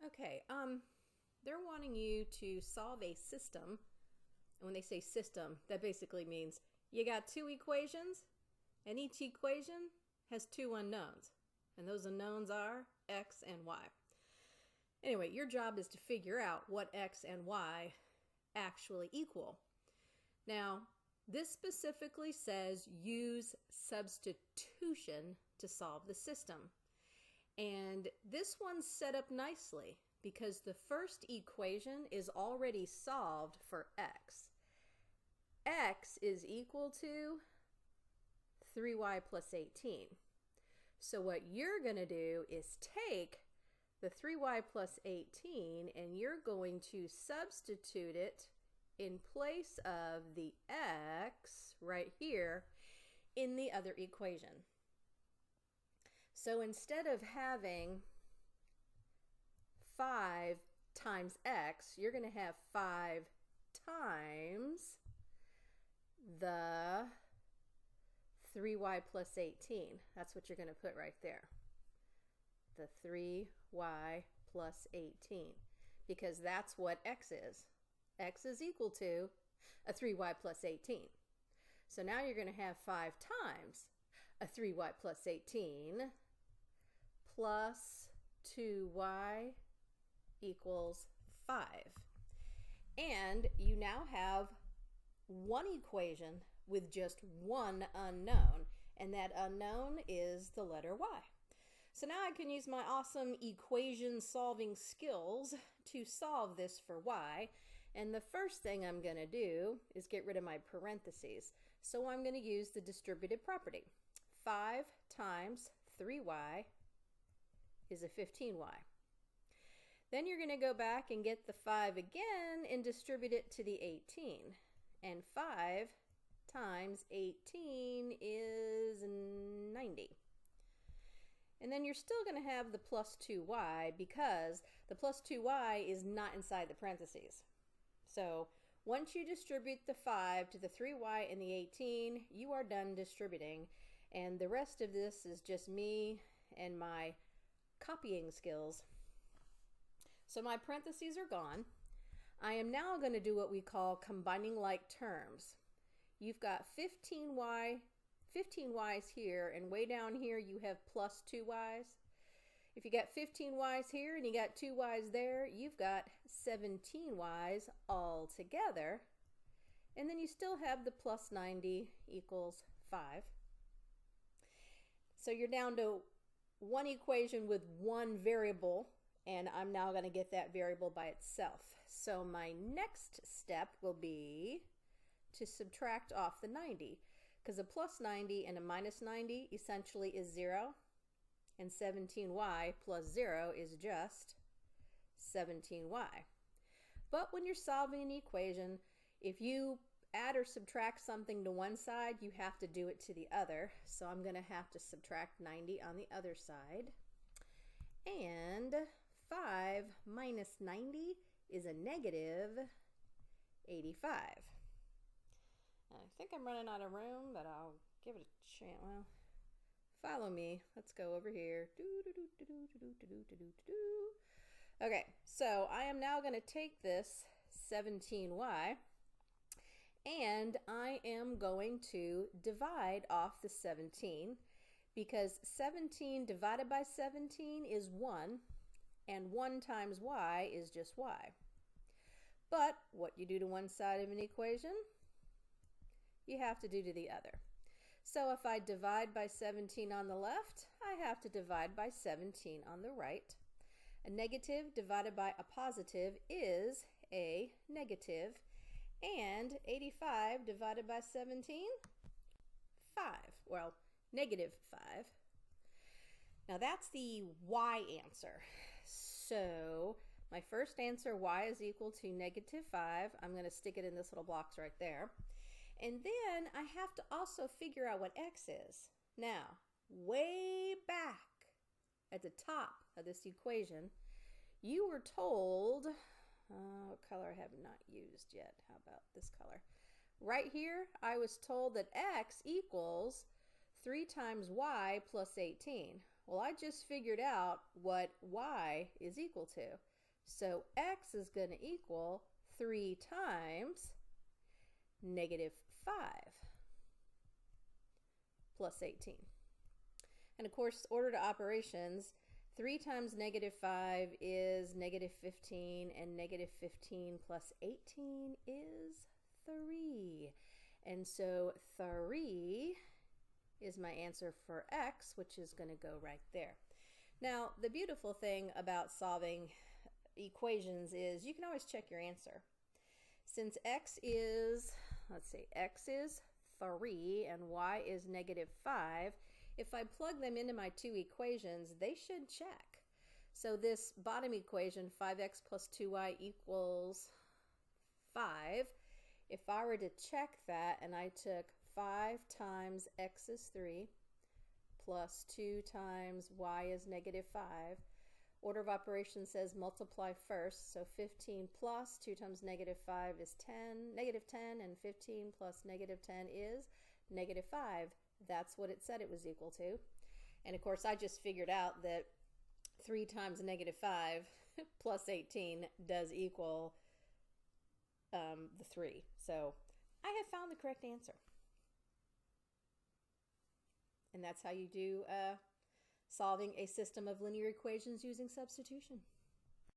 Okay, they're wanting you to solve a system. And when they say system, that basically means you got two equations, and each equation has two unknowns. And those unknowns are x and y. Anyway, your job is to figure out what x and y actually equal. Now, this specifically says use substitution to solve the system. And this one's set up nicely because the first equation is already solved for x. X is equal to 3y plus 18. So what you're going to do is take the 3y plus 18 and you're going to substitute it in place of the x right here in the other equation. So instead of having 5 times x, you're going to have 5 times the 3y plus 18. That's what you're going to put right there. The 3y plus 18. Because that's what x is. X is equal to a 3y plus 18. So now you're going to have 5 times a 3y plus 18 plus 2y equals 5. And you now have one equation with just one unknown, and that unknown is the letter y. So now I can use my awesome equation solving skills to solve this for y. And the first thing I'm going to do is get rid of my parentheses. So I'm going to use the distributive property. 5 times 3y is a 15y. Then you're going to go back and get the 5 again and distribute it to the 18. And 5 times 18 is 90. And then you're still going to have the plus 2y because the plus 2y is not inside the parentheses. So once you distribute the 5 to the 3y and the 18, you are done distributing. And the rest of this is just me and my copying skills. So my parentheses are gone. I am now going to do what we call combining like terms. You've got 15y's here, and way down here you have plus 2y's. If you got 15y's here and you got 2y's there, you've got 17y's all together. And then you still have the plus 90 equals 5. So you're down to one equation with one variable, and I'm now going to get that variable by itself. So my next step will be to subtract off the 90, because a plus 90 and a minus 90 essentially is 0, and 17y plus 0 is just 17y. But when you're solving an equation, if you add or subtract something to one side, you have to do it to the other. So I'm going to have to subtract 90 on the other side. And 5 minus 90 is a negative 85. I think I'm running out of room, but I'll give it a chance. Well, follow me. Let's go over here. Okay, so I am now going to take this 17y and I am going to divide off the 17 because 17 divided by 17 is 1 and 1 times y is just y. But what you do to one side of an equation, you have to do to the other. So if I divide by 17 on the left, I have to divide by 17 on the right. A negative divided by a positive is a negative, and 85 divided by 17, 5. Well, negative 5. Now that's the y answer. So my first answer, y is equal to negative 5. I'm going to stick it in this little box right there. And then I have to also figure out what x is. Now, way back at the top of this equation, you were told, what color I have not used yet? How about this color? Right here, I was told that x equals 3 times y plus 18. Well, I just figured out what y is equal to. So x is going to equal 3 times negative 5 plus 18. And of course, order to operations, 3 times negative 5 is negative 15, and negative 15 plus 18 is 3. And so 3 is my answer for x, which is going to go right there. Now, the beautiful thing about solving equations is you can always check your answer. Since x is, let's see, x is 3 and y is negative 5, if I plug them into my two equations, they should check. So this bottom equation, 5x plus 2y equals 5, if I were to check that and I took 5 times x is 3 plus 2 times y is negative 5, order of operations says multiply first, so 15 plus 2 times negative 5 is 10, negative 10, and 15 plus negative 10 is negative 5. That's what it said it was equal to. And of course, I just figured out that 3 times negative 5 plus 18 does equal the 3. So I have found the correct answer. And that's how you do solving a system of linear equations using substitution.